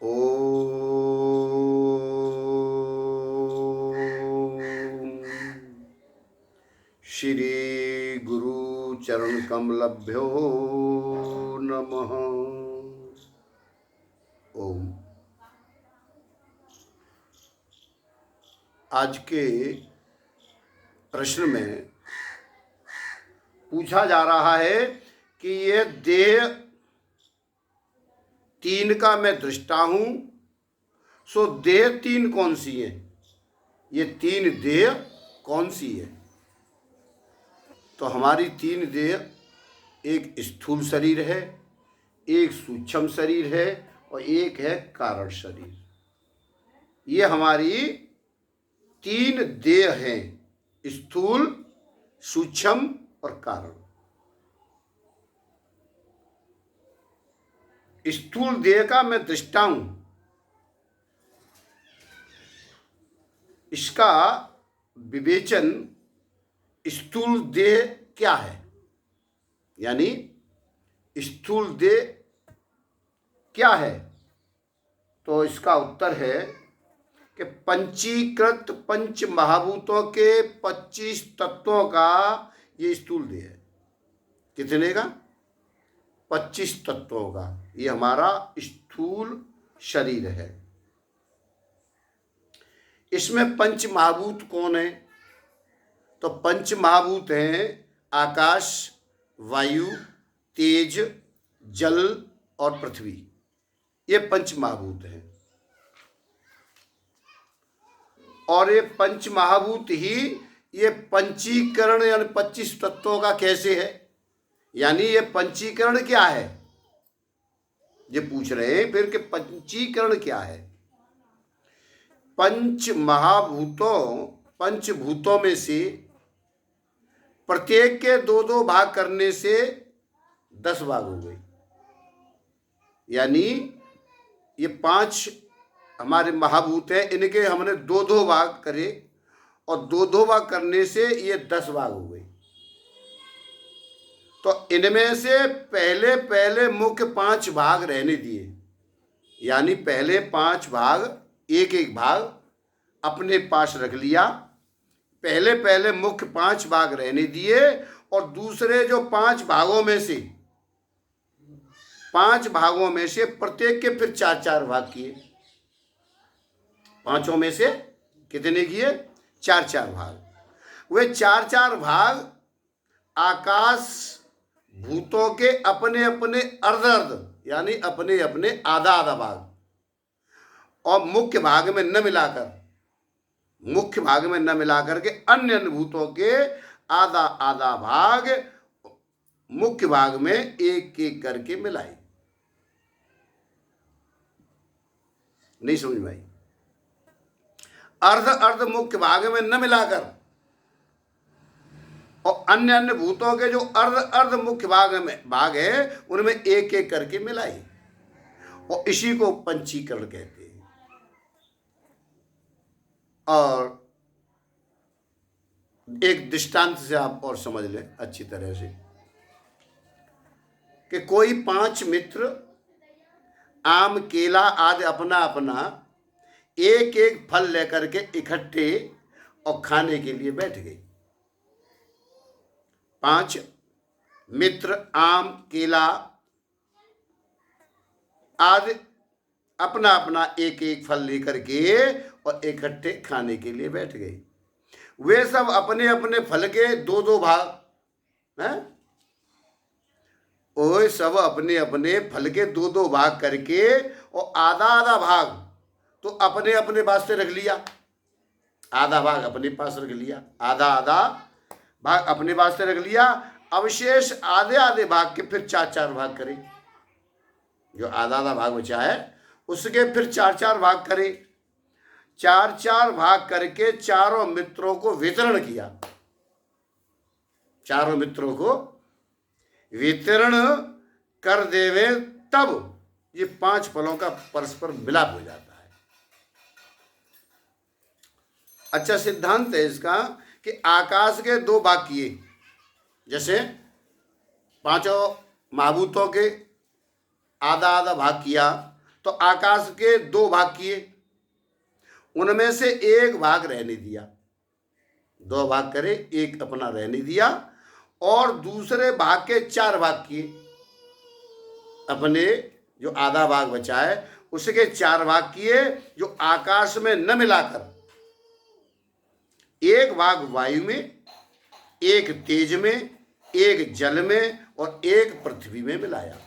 ओम श्री गुरु चरण कमलभ्यो नमः। ओम। आज के प्रश्न में पूछा जा रहा है कि ये देह तीन का मैं दृष्टा हूं, सो देह तीन कौन सी है? ये तीन देह कौन सी है? तो हमारी तीन देह, एक स्थूल शरीर है, एक सूक्ष्म शरीर है और एक है कारण शरीर। ये हमारी तीन देह हैं, स्थूल, सूक्ष्म और कारण। स्थूल देह का मैं दृष्टा हूं, इसका विवेचन स्थूल देह क्या है, यानी स्थूल देह क्या है? तो इसका उत्तर है कि पंचीकृत पंच महाभूतों के 25 तत्वों का ये स्थूल देह है। कितने का? 25 तत्वों का ये हमारा स्थूल शरीर है। इसमें पंच महाभूत कौन है? तो पंच महाभूत हैं आकाश, वायु, तेज, जल और पृथ्वी। ये पंच महाभूत हैं। और ये पंच महाभूत ही ये पंचीकरण यानी 25 तत्वों का कैसे है, यानी ये पंचीकरण क्या है, ये पूछ रहे हैं फिर कि पंचीकरण क्या है। पंच महाभूतों, पंचभूतों में से प्रत्येक के दो दो भाग करने से 10 भाग हो गए। यानी ये 5 हमारे महाभूत हैं, इनके हमने दो दो भाग करे और दो दो भाग करने से ये 10 भाग हो गए। तो इनमें से पहले पहले मुख्य 5 भाग रहने दिए, यानी पहले 5 भाग, एक एक भाग अपने पास रख लिया। पहले पहले मुख्य 5 भाग रहने दिए और दूसरे जो 5 भागों में से, 5 भागों में से प्रत्येक के फिर 4-4 भाग किए। 5 में से कितने किए? 4-4 भाग। वे 4-4 भाग आकाश भूतों के अपने अपने अर्ध अर्ध, यानी अपने अपने आधा आधा भाग, और मुख्य भाग में न मिलाकर, मुख्य भाग में न मिलाकर के अन्य अन्य भूतों के आधा आधा भाग मुख्य भाग में एक एक करके मिलाए। नहीं समझ में आई? अर्ध अर्ध मुख्य भाग में न मिलाकर और अन्य अन्य भूतों के जो अर्ध अर्ध मुख्य भाग है उनमें एक एक करके मिलाई, और इसी को पंचीकरण कहते हैं। और एक दृष्टांत से आप और समझ लें अच्छी तरह से कि कोई 5 मित्र आम, केला आदि अपना अपना एक एक फल लेकर के इकट्ठे और खाने के लिए बैठ गए। 5 मित्र आम, केला आदि अपना अपना एक एक फल लेकर के और इकट्ठे खाने के लिए बैठ गए। वे सब अपने अपने फल के दो दो भाग हैं, वो सब अपने अपने फल के दो दो भाग करके और आधा आधा भाग तो अपने अपने वास्ते रख लिया। आधा भाग अपने पास रख लिया, आधा आधा भाग अपने वास्ते रख लिया। अवशेष आधे आधे भाग के फिर 4-4 भाग करे। जो आधा आधा भाग बचा है उसके फिर 4-4 भाग करे। 4-4 भाग करके चारों मित्रों को वितरण किया। चारों मित्रों को वितरण कर देवे तब ये 5 फलों का परस्पर मिलाप हो जाता है। अच्छा सिद्धांत है इसका कि आकाश के 2 भाग किए, जैसे 5 महाभूतों के आधा आधा भाग किया तो आकाश के दो भाग किए, उनमें से एक भाग रहने दिया, दो भाग करे, एक अपना रहने दिया, और दूसरे भाग के चार भाग किए, अपने जो आधा भाग बचा है उसके चार भाग किए, जो आकाश में न मिलाकर एक भाग वायु में, एक तेज में, एक जल में और एक पृथ्वी में मिलाया।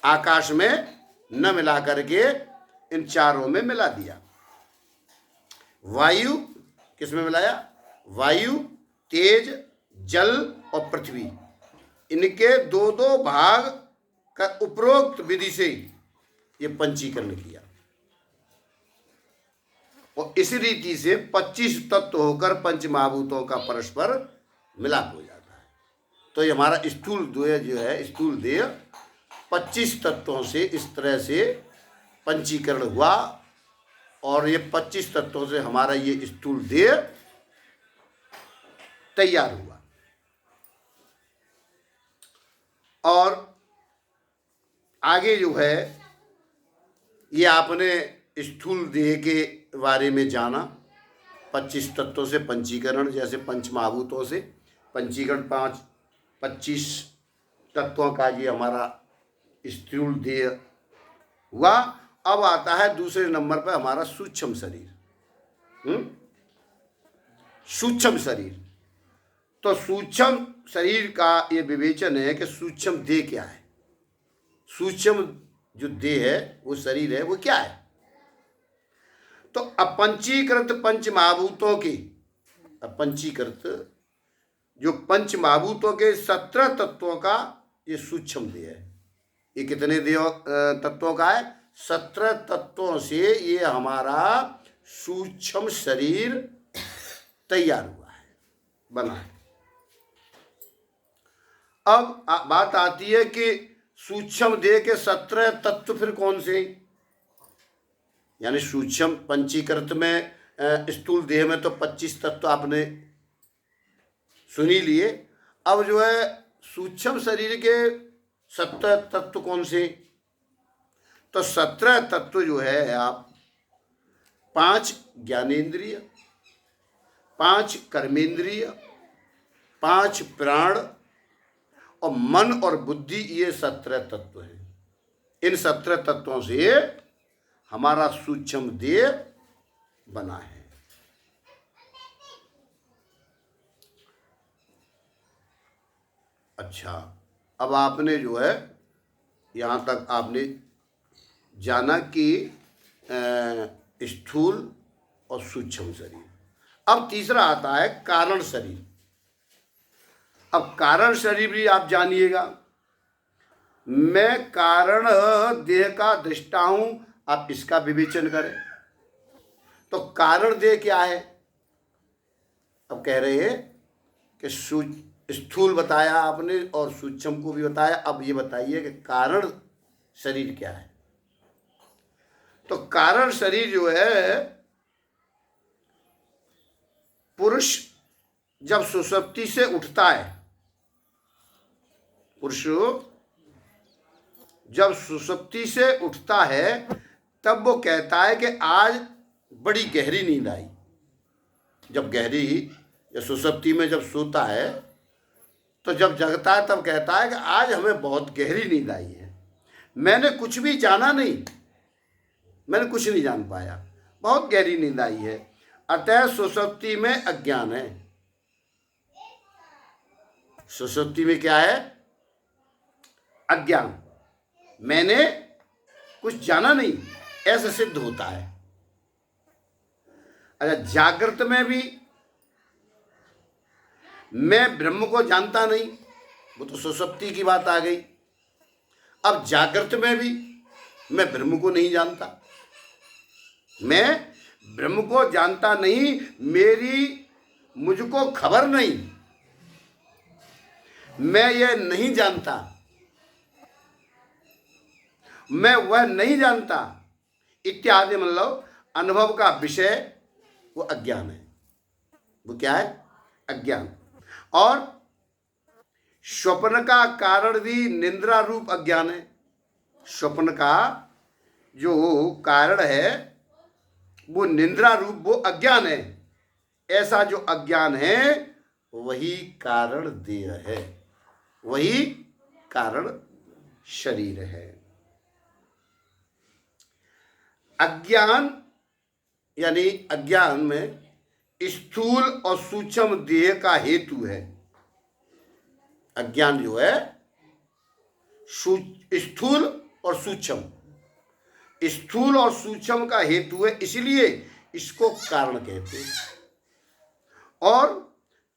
आकाश में न मिला करके इन चारों में मिला दिया। वायु किस में मिलाया? वायु, तेज, जल और पृथ्वी, इनके दो दो भाग का उपरोक्त विधि से ये पंचीकरण किया, और इस रीति से 25 तत्व होकर पंच महाभूतों का परस्पर मिलाप हो जाता है। तो ये हमारा स्थूल देह जो है, स्थूल देह 25 तत्वों से इस तरह से पंचीकरण हुआ, और ये 25 तत्वों से हमारा ये स्थूल देह तैयार हुआ। और आगे जो है ये आपने स्थूल देह के बारे में जाना, 25 तत्वों से पंचीकरण, जैसे पंच महाभूतों से पंचीकरण 25 तत्वों का ये हमारा स्थूल देह हुआ। अब आता है दूसरे नंबर पर हमारा सूक्ष्म शरीर। सूक्ष्म शरीर, तो सूक्ष्म शरीर का ये विवेचन है कि सूक्ष्म देह क्या है। सूक्ष्म जो देह है, वो शरीर है, वो क्या है? तो अपंचीकृत पंच महाभूतों के, अपंचीकृत जो पंच महाभूतों के 17 तत्वों का ये सूक्ष्म देह है। ये कितने देह तत्वों का है? 17 तत्वों से ये हमारा सूक्ष्म शरीर तैयार हुआ है, बना है। अब बात आती है कि सूक्ष्म देह के 17 तत्व फिर कौन से? यानी सूक्ष्म पंचीकृत में, स्थूल देह में तो 25 तत्व आपने सुन ही लिए। अब जो है सूक्ष्म शरीर के 17 तत्व कौन से? तो 17 तत्व जो है आप 5 ज्ञानेंद्रिय, 5 कर्मेंद्रिय, 5 प्राण और मन और बुद्धि, ये 17 तत्व हैं। इन 17 तत्वों से हमारा सूक्ष्म देह बना है। अच्छा, अब आपने जो है यहाँ तक आपने जाना कि स्थूल और सूक्ष्म शरीर। अब तीसरा आता है कारण शरीर। अब कारण शरीर भी आप जानिएगा। मैं कारण देह का दृष्टा हूं, आप इसका विवेचन करें। तो कारण देह क्या है? अब कह रहे हैं कि स्थूल बताया आपने और सूक्ष्म को भी बताया। अब ये बताइए कि कारण शरीर क्या है? तो कारण शरीर जो है, पुरुष जब सुषुप्ति से उठता है, पुरुष जब सुषुप्ति से उठता है, तब वो कहता है कि आज बड़ी गहरी नींद आई। जब गहरी या सुषुप्ति में जब सोता है, तो जब जगता है तब कहता है कि आज हमें बहुत गहरी नींद आई है, मैंने कुछ भी जाना नहीं, मैंने कुछ नहीं जान पाया, बहुत गहरी नींद आई है। अतः सुषुप्ति में अज्ञान है। सुषुप्ति में क्या है? अज्ञान, मैंने कुछ जाना नहीं, ऐसा सिद्ध होता है। अच्छा, जागृत में भी मैं ब्रह्म को जानता नहीं, वो तो सुषुप्ति की बात आ गई। अब जागृत में भी मैं ब्रह्म को नहीं जानता, मैं ब्रह्म को जानता नहीं, मुझको खबर नहीं, मैं यह नहीं जानता, मैं वह नहीं जानता इत्यादि, मतलब अनुभव का विषय वो अज्ञान है। वो क्या है? अज्ञान। और स्वप्न का कारण भी निद्रा रूप अज्ञान है। स्वप्न का जो कारण है वो निंद्रा रूप, वो अज्ञान है। ऐसा जो अज्ञान है वही कारण देह है, वही कारण शरीर है। अज्ञान यानी अज्ञान में स्थूल और सूक्ष्म देह का हेतु है। अज्ञान जो है स्थूल और सूक्ष्म, स्थूल और सूक्ष्म का हेतु है, इसलिए इसको कारण कहते हैं। और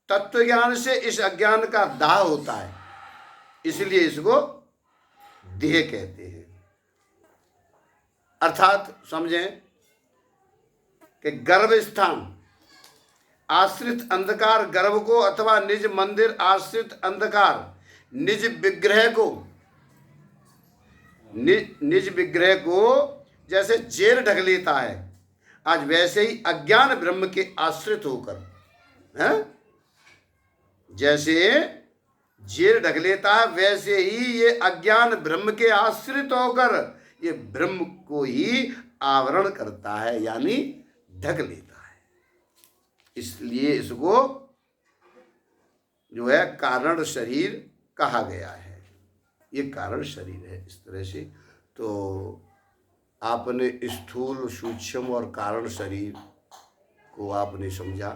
तत्व ज्ञान से इस अज्ञान का दाह होता है, इसलिए इसको देह कहते हैं। अर्थात समझें कि गर्भ स्थान आश्रित अंधकार गर्भ को, अथवा निज मंदिर आश्रित अंधकार निज विग्रह को, निज विग्रह को जैसे जेल ढक लेता है, आज वैसे ही अज्ञान ब्रह्म के आश्रित होकर है, जैसे जेल ढक लेता है वैसे ही ये अज्ञान ब्रह्म के आश्रित होकर ये ब्रह्म को ही आवरण करता है, यानी ढक लेता है। इसलिए इसको जो है कारण शरीर कहा गया है। ये कारण शरीर है। इस तरह से तो आपने स्थूल सूक्ष्म और कारण शरीर को आपने समझा।